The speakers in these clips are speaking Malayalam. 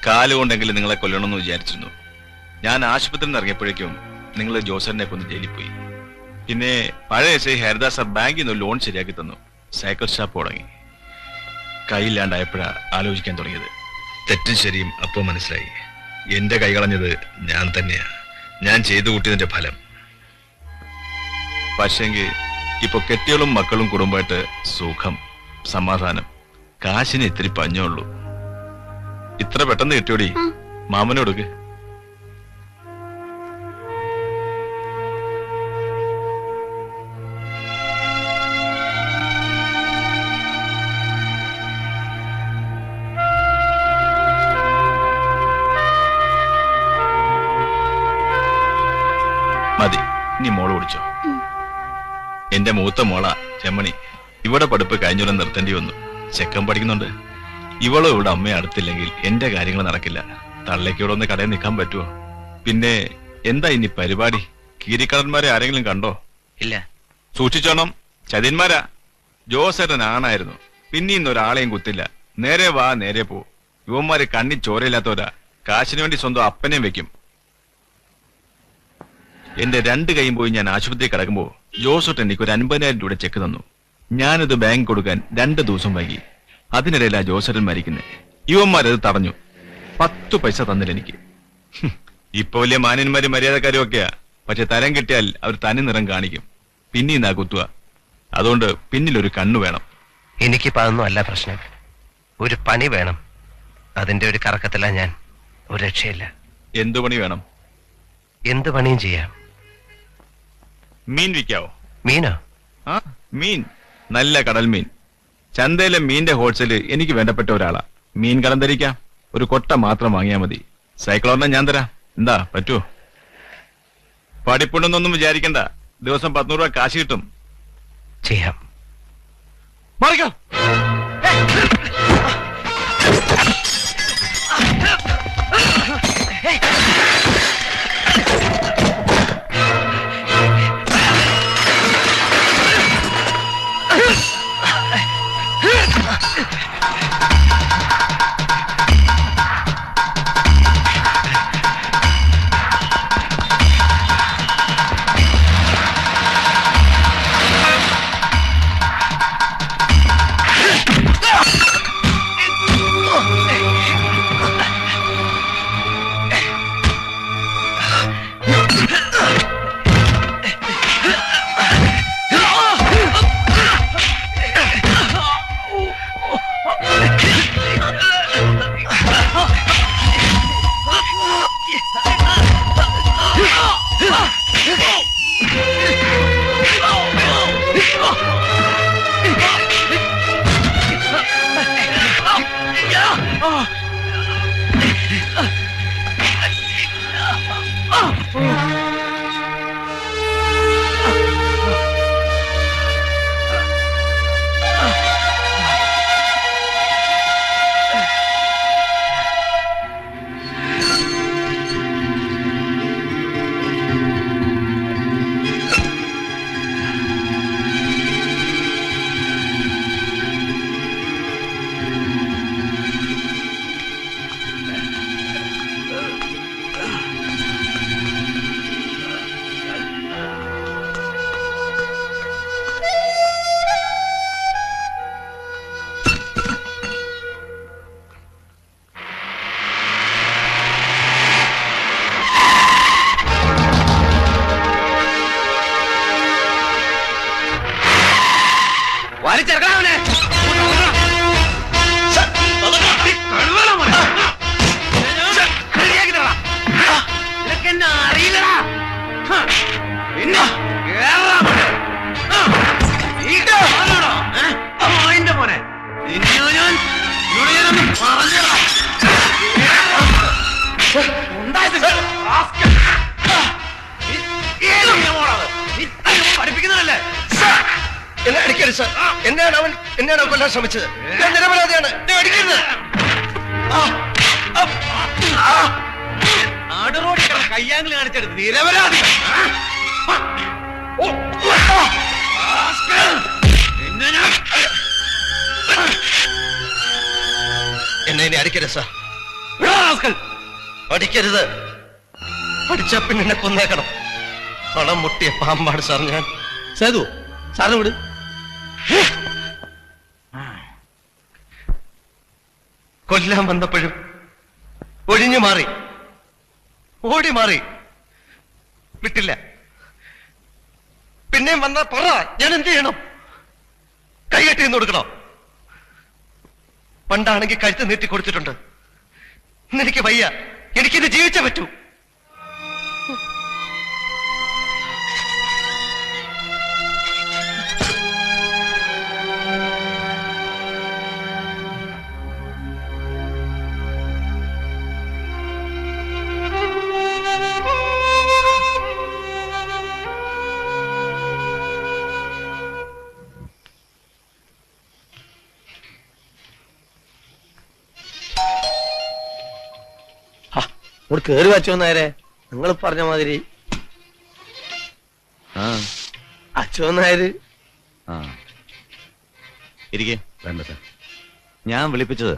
കാലുകൊണ്ടെങ്കിലും നിങ്ങളെ കൊല്ലണമെന്ന് വിചാരിച്ചിരുന്നു. ഞാൻ ആശുപത്രിയിൽ നിന്ന് ഇറങ്ങിയപ്പോഴേക്കും നിങ്ങൾ ജോസറിനെ കൊന്ന് ജയിലിൽ പോയി. പിന്നെ പഴയ എസ് ഐ ഹരിദാസ് സാർ ബാങ്കിൽ നിന്ന് ലോൺ ശരിയാക്കി തന്നു. സൈക്കിൾ ഷാപ്പ് തുടങ്ങി. കൈയില്ലാണ്ടായപ്പോഴാ ആലോചിക്കാൻ തുടങ്ങിയത്. തെറ്റും ശരിയും അപ്പോൾ മനസ്സിലായി. എന്റെ കൈ കളഞ്ഞത് ഞാൻ തന്നെയാ. ഞാൻ ചെയ്തു കൂട്ടിയതിന്റെ ഫലം. പക്ഷെങ്കിൽ ഇപ്പൊ കെട്ടികളും മക്കളും കുടുംബമായിട്ട് സുഖം, സമാധാനം. കാശിന് ഇത്തിരി പഞ്ഞുള്ളൂ. ഇത്ര പെട്ടെന്ന് കിട്ടിയോടി. മാമനോടുക്ക്. മതി, നീ മോള് കുടിച്ചോ. എന്റെ മൂത്ത മോള ചെമ്മണി. ഇവിടെ പഠിപ്പ് കഴിഞ്ഞോളം നിർത്തേണ്ടി വന്നു. ചെക്കൻ പഠിക്കുന്നുണ്ട്. ഇവളോ ഇവിടെ അമ്മയെ അടുത്തില്ലെങ്കിൽ എന്റെ കാര്യങ്ങൾ നടക്കില്ല. തള്ളയ്ക്ക് ഇവിടെ ഒന്ന് കടയിൽ നിൽക്കാൻ പറ്റുമോ? പിന്നെ എന്താ ഇനി പരിപാടി? കീരിക്കടന്മാരെ ആരെങ്കിലും കണ്ടോ? ഇല്ല. സൂക്ഷിച്ചോണം, ചതിന്മാരാ. ജോസേട്ടൻ ആണായിരുന്നു. പിന്നെ ഇന്നൊരാളെയും കുത്തില്ല. നേരെ വാ നേരെ പോ. യുവന്മാര് കണ്ണി ചോരയില്ലാത്തവരാ. കാശിന് വേണ്ടി സ്വന്തം അപ്പനെയും വെക്കും. എന്റെ 2 കൈയും പോയി ഞാൻ ആശുപത്രി കിടക്കുമ്പോ ജോസോട്ട് എനിക്ക് ഒരു 50,000 രൂപ ചെക്ക് തന്നു. ഞാനത് ബാങ്ക് കൊടുക്കാൻ 2 ദിവസം വൈകി. അതിനിടയിലാ ജോസേട്ടൻ മരിക്കുന്നേ. യുവന്മാരത് തടഞ്ഞു. 10 പൈസ തന്നില്ല എനിക്ക്. ഇപ്പൊ വലിയ മാന്യന്മാരും മര്യാദക്കാരും ഒക്കെയാ. പക്ഷെ തരം കിട്ടിയാൽ അവർ തനി നിറം കാണിക്കും. പിന്നീന്നാ കുത്തുക. അതുകൊണ്ട് പിന്നിലൊരു കണ്ണു വേണം. എനിക്കിപ്പോ അതൊന്നും അല്ല പ്രശ്നം. ഒരു പണി വേണം. അതിന്റെ ഒരു കറക്കത്തില്ല ഞാൻ. ഒരു രക്ഷയില്ല. എന്തു പണി വേണം? എന്ത് പണിയും ചെയ്യാം. മീൻ വിൽക്കാവോ? മീനോ? ആ, മീൻ. നല്ല കടൽ മീൻ. ചന്തയിലെ മീന്റെ ഹോൾസെയിൽ എനിക്ക് വേണ്ടപ്പെട്ട ഒരാളാ. മീൻ കടം ധരിക്കാം. ഒരു കൊട്ട മാത്രം വാങ്ങിയാ മതി. സൈക്കിൾ ഒരെണ്ണം ഞാൻ തരാം. എന്താ, പറ്റുമോ? പഠിപ്പുണ്ടെന്നൊന്നും വിചാരിക്കണ്ട. ദിവസം 100 രൂപ കാശ് കിട്ടും. ചെയ്യാം. മാറിക്കോ. എന്നാണ് കൊല്ലാൻ ശ്രമിച്ചത്? ഞാൻ നിരപരാധിയാണ്. കയ്യാങ്കളി കാണിച്ചെടുത്ത് നിരപരാധി. എന്നെ ഇനി അടിക്കരുത് സാർ. അടിക്കരുത്. അടിച്ചാ പിന്നെ എന്നെ കൊന്നേക്കണം. പണം മുട്ടിയ പാമ്പാണ് സാർ ഞാൻ. സേതു സാറിന് വിട്. കൊല്ലാൻ വന്നപ്പോഴും ഒഴിഞ്ഞു മാറി, ഓടി മാറി, വിട്ടില്ല. പിന്നെയും വന്നാ പറ, ഞാൻ എന്ത് ചെയ്യണം? കൈകെട്ടി നിന്ന് കൊടുക്കണോ? പണ്ടാണെങ്കിൽ കഴുത്ത് നീട്ടി കൊടുത്തിട്ടുണ്ട്. ഇന്നെനിക്ക് വയ്യ, എനിക്കിത് ജീവിച്ചേ പറ്റൂ. ഇവിടെ കേറി വച്ചോ നേരെ. നിങ്ങൾ പറഞ്ഞ മാതിരി അച്ചോ നായര്. ഇരിക്കേ. വേണ്ട സാർ, ഞാൻ വിളിപ്പിച്ചത്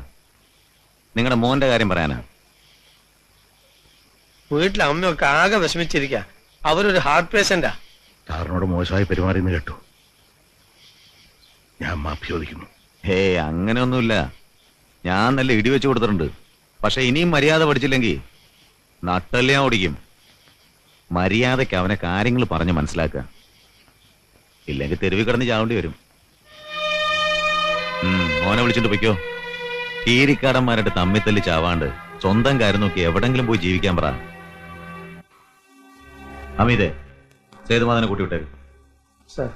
നിങ്ങളുടെ മോന്റെ കാര്യം പറയാനാ. വീട്ടിലെ അമ്മയൊക്കെ ആകെ വിഷമിച്ചിരിക്ക. അവരൊരു ഹാർട്ട് പേഷ്യന്റാ. സാറിനോട് മോശമായി പെരുമാറിയെന്ന് കേട്ടു. ഞാൻ മാപ്പി ചോദിക്കുന്നു. ഹേ, അങ്ങനെയൊന്നുമില്ല. ഞാൻ നല്ല ഇടി വെച്ച് കൊടുത്തിട്ടുണ്ട്. പക്ഷെ ഇനിയും മര്യാദ പഠിച്ചില്ലെങ്കിൽ നട്ടല്ലേ ഞാൻ ഓടിക്കും. മര്യാദയ്ക്ക് അവനെ കാര്യങ്ങൾ പറഞ്ഞ് മനസ്സിലാക്കുക. ഇല്ലെങ്കിൽ തെരുവിൽ കിടന്ന് ചാവേണ്ടി വരും. മോനെ വിളിച്ചിട്ട് പൊയ്ക്കോ. കീരിക്കാടന്മാരുടെ തമ്മിത്തല്ലി ചാവാണ്ട് സ്വന്തം കാര്യം നോക്കി എവിടെങ്കിലും പോയി ജീവിക്കാൻ പറ. അമിതേ, സേതുമാധവനെ കൂട്ടി വിട്ടേക്ക്. സാർ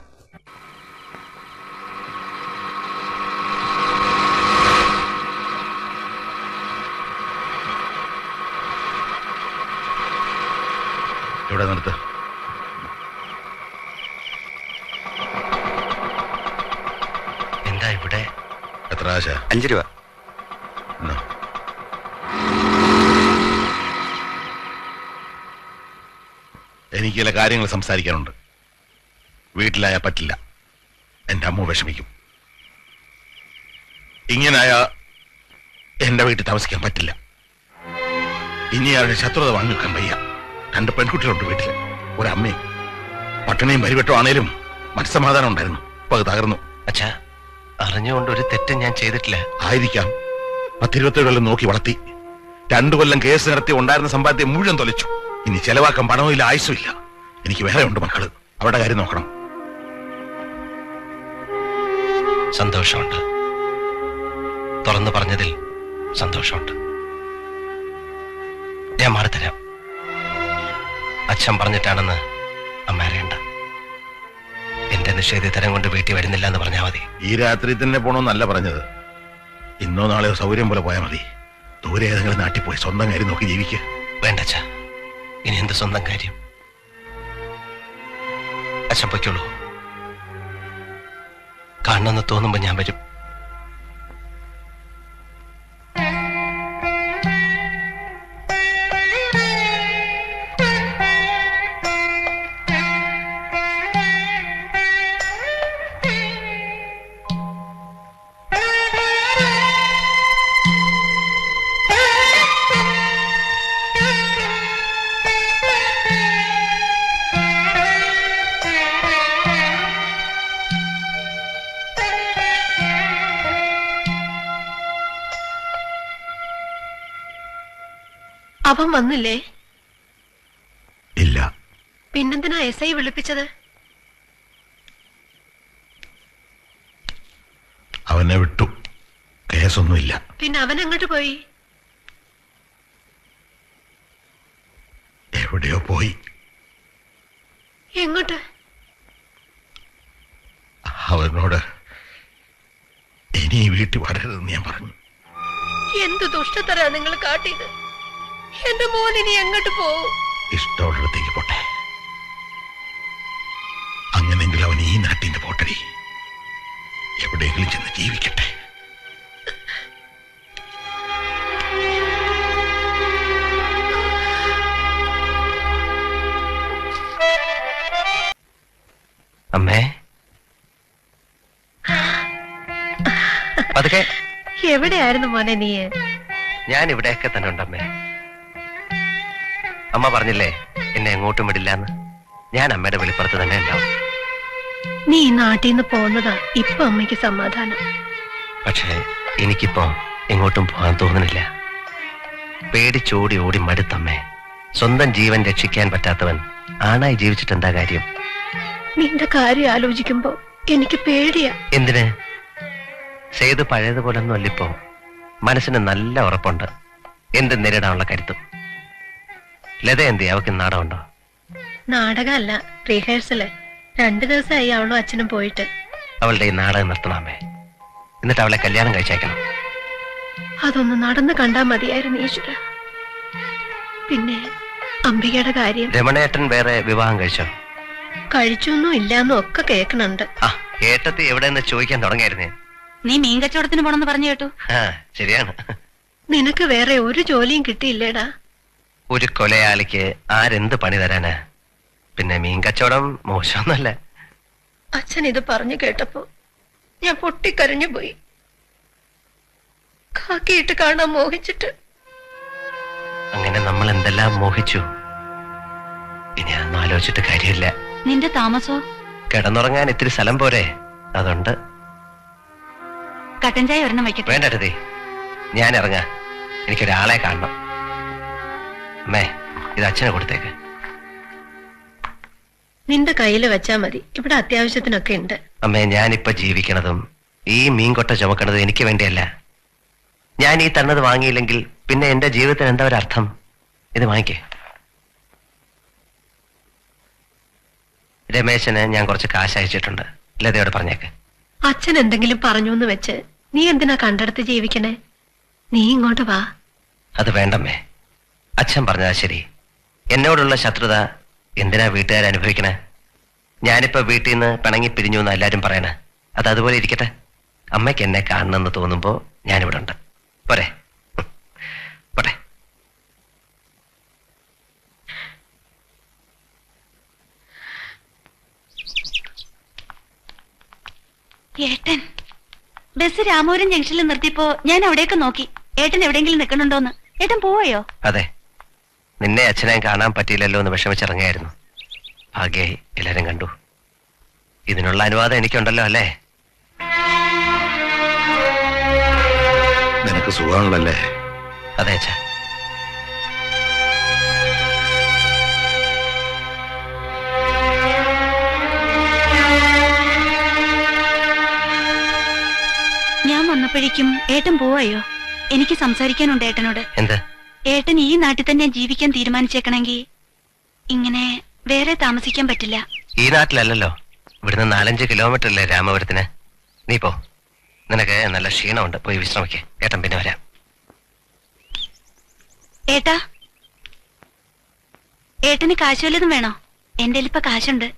ഇവിടെ നിർത്ത്. എന്താ ഇവിടെ? എത്ര ആശ? 5 രൂപ. എന്നാ. എനിക്ക് ചില കാര്യങ്ങൾ സംസാരിക്കാനുണ്ട്. വീട്ടിലായാ പറ്റില്ല. എന്റെ അമ്മ വിഷമിക്കും. ഇങ്ങനായ എന്റെ വീട്ടിൽ താമസിക്കാൻ പറ്റില്ല. ഇനി അവരുടെ ശത്രുത വാങ്ങി വെക്കാൻ വയ്യ. 2 പെൺകുട്ടികളുണ്ട് വീട്ടില്, ഒരമ്മയും. പട്ടിണിയും പരിവട്ടോ ആണേലും മനസ്സമാധാനം ഉണ്ടായിരുന്നു. ഇപ്പൊ അത് തകർന്നു. അച്ഛാ, അറിഞ്ഞുകൊണ്ട് ഒരു തെറ്റും ഞാൻ ചെയ്തിട്ടില്ല. ആയിരിക്കാം. 10-27 കൊല്ലം നോക്കി വളർത്തി. 2 കൊല്ലം കേസ് നടത്തി ഉണ്ടായിരുന്ന സമ്പാദ്യം മുഴുവൻ തൊലച്ചു. ഇനി ചെലവാക്കാൻ പണവും ഇല്ല, ആയുസും ഇല്ല. എനിക്ക് വേറെ ഉണ്ട് മക്കള്. അവരുടെ കാര്യം നോക്കണം. സന്തോഷമുണ്ട്. തുറന്നു പറഞ്ഞതിൽ സന്തോഷമുണ്ട്. ഞാൻ മാറിത്തരാം. അച്ഛൻ പറഞ്ഞിട്ടാണെന്ന് അമ്മ അറിയണ്ട. എന്റെ നിഷേധിതരം കൊണ്ട് വീട്ടിൽ വരുന്നില്ല എന്ന് പറഞ്ഞാൽ മതി. ഈ രാത്രി തന്നെ പോണോന്നല്ല പറഞ്ഞത്. ഇന്നോ നാളെയോ സൗകര്യം പോലെ പോയാൽ മതി. ദൂരെ ഏതെങ്കിലും നാട്ടിൽ പോയി സ്വന്തം കാര്യം നോക്കി ജീവിക്കുക. വേണ്ട അച്ഛാ, ഇനി എന്ത് സ്വന്തം കാര്യം? അച്ഛൻ പൊയ്ക്കോളൂ. കാണണമെന്ന് തോന്നുമ്പോ ഞാൻ വരും. അവൻ വന്നില്ലേ? ഇല്ല. പിന്നെന്തിനാ SI വിളിപ്പിച്ചത്? അവനെ വിട്ടു. കേസൊന്നുമില്ല. പിന്നെ അവൻ അങ്ങോട്ട് പോയി? എവിടെയോ പോയി. എങ്ങോട്ട്? അവനോട് ഇനി വീട്ടിൽ വരരുതെന്ന് ഞാൻ പറഞ്ഞു. എന്ത് ദുഷ്ടത്തരാ നിങ്ങൾ കാട്ടിയത്? എന്റെ മോൻ ഇനി എങ്ങോട്ട് പോവും? ഇഷ്ടമുള്ളിടത്തേക്ക് പോട്ടെ. അങ്ങനെങ്കിലും അവൻ ഈ നാട്ടിന്റെ പോട്ടടി. എവിടെയെങ്കിലും ചെന്ന് ജീവിക്കട്ടെ. അമ്മേ, പതുക്കെ. എവിടെയായിരുന്നു മോനെ നീ? ഞാൻ ഇവിടെയൊക്കെ തന്നെ ഉണ്ടമ്മേ. അമ്മ പറഞ്ഞില്ലേ എന്നെ എങ്ങോട്ടും വിടില്ല എന്ന്. ഞാൻ അമ്മയുടെ വെളിപ്പുറത്ത് തന്നെ ഉണ്ടാവും. നീ ഈ നാട്ടിൽ നിന്ന് പോകുന്നതാ ഇപ്പൊ അമ്മയ്ക്ക് സമാധാനം. പക്ഷേ എനിക്കിപ്പോ എങ്ങോട്ടും പോകാൻ തോന്നുന്നില്ല. പേടിച്ചോടി ഓടി മടുത്തമ്മേ. സ്വന്തം ജീവൻ രക്ഷിക്കാൻ പറ്റാത്തവൻ ആണായി ജീവിച്ചിട്ട് എന്താ കാര്യം? നിന്റെ കാര്യം ആലോചിക്കുമ്പോ എനിക്ക് പേടിയാ. എന്തിന്? സേതു പഴയതുപോലെ ഒന്നും അല്ലിപ്പോ. മനസ്സിന് നല്ല ഉറപ്പുണ്ട്. എന്ത് നേരിടാനുള്ള കരുത്തും. ലത എന്തി അവക്ക് നാടകമുണ്ടോ? നാടകമല്ല, റിഹേഴ്സല്. 2 ദിവസമായി അവളും അച്ഛനും പോയിട്ട്. അവളുടെ ഈ നാടകം നിർത്തണമേ. എന്നിട്ട് അവളെ കല്യാണം കഴിച്ചേക്കണം. അതൊന്ന് നടന്ന് കണ്ടാ മതിയായിരുന്നു ഈശ്വര. പിന്നെ അംബികയുടെ കാര്യം. രമണേട്ടൻ വേറെ വിവാഹം കഴിച്ചോ? കഴിച്ചൊന്നും ഇല്ലാന്നും ഒക്കെ കേൾക്കണുണ്ട്. ആ, ഏട്ടത്തി എവിടെയെന്ന് ചോദിക്കാൻ തുടങ്ങിയായിരുന്നേ. നീ മീൻ കച്ചവടത്തിന് പോണെന്ന് പറഞ്ഞു കേട്ടു. ആ, ശരിയാണ്. നിനക്ക് വേറെ ഒരു ജോലിയും കിട്ടിയില്ലേടാ? ഒരു കൊലയാളിക്ക് ആരെന്ത് പണി തരാനാ? പിന്നെ മീൻ കച്ചവടം മോശമൊന്നുമല്ല. അച്ഛൻ ഇത് പറഞ്ഞു കേട്ടപ്പോ ഞാൻ പൊട്ടിക്കരഞ്ഞു പോയി. കാക്കിയിട്ട് കാണാൻ മോഹിച്ചിട്ട്. അങ്ങനെ നമ്മൾ എന്തെല്ലാം മോഹിച്ചു. ഇനി അതൊന്നും ആലോചിച്ചിട്ട് കാര്യമില്ല. നിന്റെ താമസോ? കിടന്നുറങ്ങാൻ ഇത്തിരി സ്ഥലം പോരെ, അതുണ്ട്. കട്ടൻ ചായ ഒരെണ്ണം വയ്ക്കട്ടെ? വേണ്ടേ, ഞാൻ ഇറങ്ങാ. എനിക്കൊരാളെ കാണണം. അമ്മേ, ഇത് അച്ഛനെ കൊടുത്തേക്ക്. നിന്റെ കയ്യില് വെച്ചാ മതി. ഇവിടെ അത്യാവശ്യത്തിനൊക്കെ ഉണ്ട്. അമ്മേ, ഞാനിപ്പോ ജീവിക്കണതും ഈ മീൻകൊട്ട ചുമക്കണതും എനിക്ക് വേണ്ടിയല്ല. ഞാൻ ഈ തന്നത് വാങ്ങിയില്ലെങ്കിൽ പിന്നെ എന്റെ ജീവിതത്തിന് എന്താ ഒരു അർത്ഥം? ഇത് വാങ്ങിക്കേ. രമേശന് ഞാൻ കുറച്ച് കാശ് അയച്ചിട്ടുണ്ട്. ലതയോട് പറഞ്ഞേക്ക്. അച്ഛൻ എന്തെങ്കിലും പറഞ്ഞൂന്ന് വെച്ച് നീ എന്തിനാ കണ്ടെടുത്ത് ജീവിക്കണേ? നീ ഇങ്ങോട്ട് വാ. അത് വേണ്ടമ്മേ. അച്ഛൻ പറഞ്ഞതാ ശരി. എന്നോടുള്ള ശത്രുത എന്തിനാ വീട്ടുകാർ അനുഭവിക്കണേ? ഞാനിപ്പോ വീട്ടിൽ നിന്ന് പിണങ്ങി പിരിഞ്ഞു എന്ന് എല്ലാരും പറയണേ. അത് അതുപോലെ ഇരിക്കട്ടെ. അമ്മയ്ക്ക് എന്നെ കാണണമെന്ന് തോന്നുമ്പോ ഞാനിവിടെ ഉണ്ട്. പോരെ? പോട്ടെ. ഏട്ടൻ ബസ് രാമപുരം ജംഗ്ഷനിൽ നിർത്തിയപ്പോ ഞാൻ അവിടേക്ക് നോക്കി. ഏട്ടൻ എവിടെയെങ്കിലും നിൽക്കണുണ്ടോന്ന്. ഏട്ടൻ പോയോ? അതെ, നിന്നെ അച്ഛനെ കാണാൻ പറ്റിയില്ലല്ലോ എന്ന് വിഷമിച്ചിറങ്ങിയായിരുന്നു. ഭാഗ്യായി എല്ലാരും കണ്ടു. ഇതിനുള്ള അനുവാദം എനിക്കുണ്ടല്ലോ അല്ലേ? നിനക്ക് സുഖമാണല്ലേ? അതെ അച്ഛാ. ഞാൻ വന്നപ്പോഴേക്കും ഏട്ടൻ പോവായോ? എനിക്ക് സംസാരിക്കാനുണ്ട് ഏട്ടനോട്. എന്ത്? ഏട്ടൻ ഈ നാട്ടിൽ തന്നെ ജീവിക്കാൻ തീരുമാനിച്ചേക്കണമെങ്കിൽ ഇങ്ങനെ വേറെ താമസിക്കാൻ പറ്റില്ല. ഈ നാട്ടിലല്ലല്ലോ, ഇവിടുന്ന് 4-5 കിലോമീറ്റർ അല്ലേ രാമപുരത്തിന്. നീ പോ. നിനക്ക് നല്ല ക്ഷീണമുണ്ട്, പോയി വിശ്രമിക്കേ. ഏട്ടൻ പിന്നെ വരാം. ഏട്ടാ, ഏട്ടന് കാശ് വല്ലതും വേണോ? എന്റെ ഇപ്പൊ കാശുണ്ട്.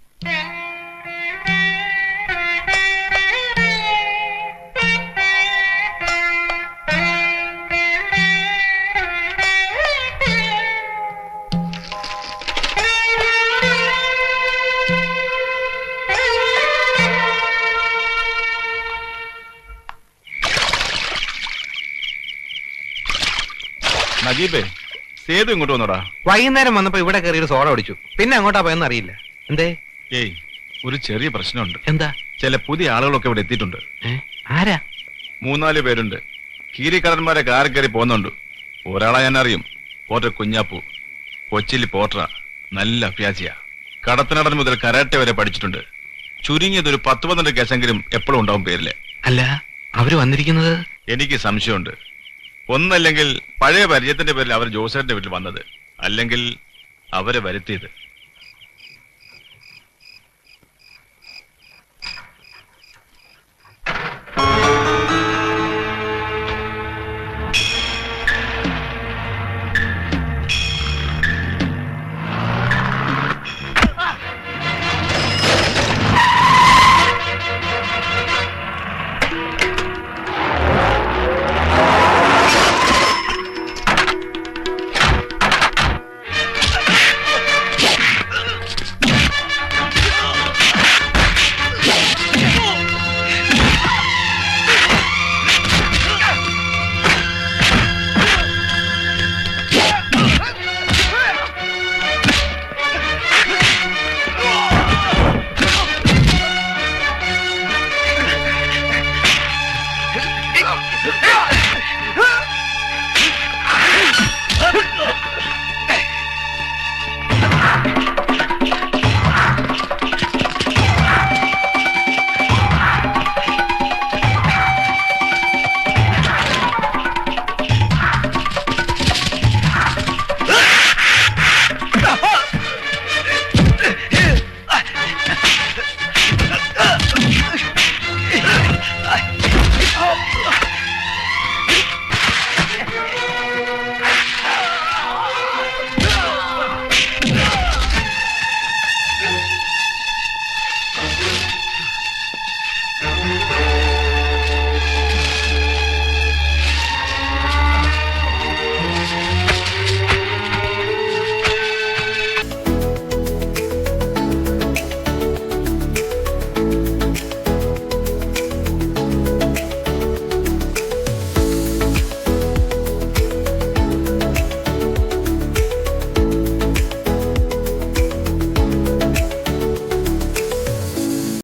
നജീബേ, സേതു ഇങ്ങോട്ട് വന്നോടാ. വൈകുന്നേരം വന്നപ്പോ ഇവിടെ കയറി ഒരു സോഡ അടിച്ചു. പിന്നെ അങ്ങോട്ടാ പോയെന്ന് അറിയില്ല. എന്തേ? ഏയ്, ഒരു ചെറിയ പ്രശ്നമുണ്ട്. എന്താ? ചില പുതിയ ആളുകളൊക്കെ ഇവിടെ എത്തിയിട്ടുണ്ട്. ആരാ? 3-4 പേരുണ്ട്. കീരിക്കടന്മാരെ കാറിൽ കയറി പോകുന്നുണ്ട്. ഒരാളെ ഞാൻ അറിയും, പോർട്ടർ കുഞ്ഞാപ്പു. കൊച്ചിയിൽ പോർട്ടറാ, നല്ല അഭ്യാസിയാ. കടത്തനടൻ മുതൽ കരാട്ടെ വരെ പഠിച്ചിട്ടുണ്ട്. ചുരുങ്ങിയത് ഒരു 10-12 കേസെങ്കിലും എപ്പോഴും ഉണ്ടാവും പേരില്. അല്ല, അവര് വന്നിരിക്കുന്നത്? എനിക്ക് സംശയമുണ്ട്. ഒന്നല്ലെങ്കിൽ പഴയ പരിചയത്തിന്റെ പേരിൽ അവർ ജോസേറിന്റെ വീട്ടിൽ വന്നത്, അല്ലെങ്കിൽ അവരെ വരുത്തിയത്.